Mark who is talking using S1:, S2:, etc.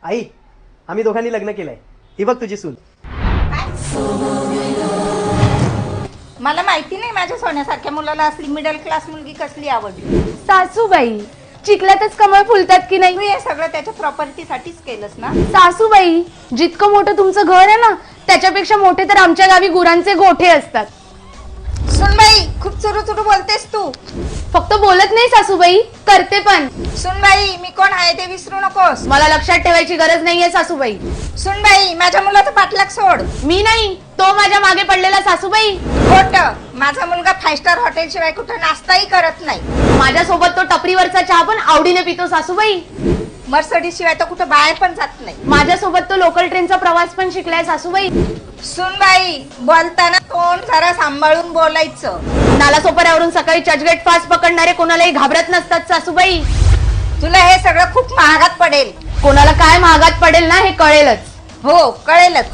S1: आई, आम्ही दोघांनी लग्न केलंय. ही बघ तुझी सून.
S2: मला माहिती नाही माझ्या सोन्यासारख्या मुलाला असली मिडल क्लास मुलगी कसली आवडली.
S3: सासूबाई, चिखलातच कमळ फुलतात की नाही?
S2: तू हे सगळं त्याच्या प्रॉपर्टीसाठीच केलंस ना.
S3: सासूबाई, जितकं मोठं तुमचं घर आहे ना, त्याच्यापेक्षा मोठे तर आमच्या गावी गुरांचे गोठे असतात.
S2: सुनबाई, खूप चुरू बोलतेस तू.
S3: फक्त बोलत नाही सासूबाई, करते पण.
S2: सुनबाई, मी कोण आहे ते विसरू नकोस.
S3: मला लक्षात ठेवायची गरज नाहीये सासूबाई.
S2: सुनबाई, माझ्या मुलाचा पाठलाग सोड.
S3: मी नाही, तो माझ्या मागे पडलेला सासूबाई.
S2: खोट. माझा मुलगा 5 स्टार हॉटेल शिवाय कुठं नाश्ताही करत नाही.
S3: माझ्यासोबत तो टपरीवरचा चहा पण आवडीने पितो सासूबाई.
S2: मर्सडीज शिवाय तो कुठं बाहेर पण जात नाही.
S3: माझ्यासोबत तो लोकल ट्रेनचा प्रवास पण शिकलाय सासूबाई.
S2: सुनबाई, बोलताना तोंड जरा सांभाळून बोलायचं.
S3: नालासोपाऱ्यावरून सकाळी चर्चगेट फास्ट पकडणारे कोणालाही घाबरत नसतात सासूबाई.
S2: तुला हे सगळं खूप महागात पडेल.
S3: कोणाला काय महागात पडेल ना हे कळेलच.
S2: हो, कळेलच.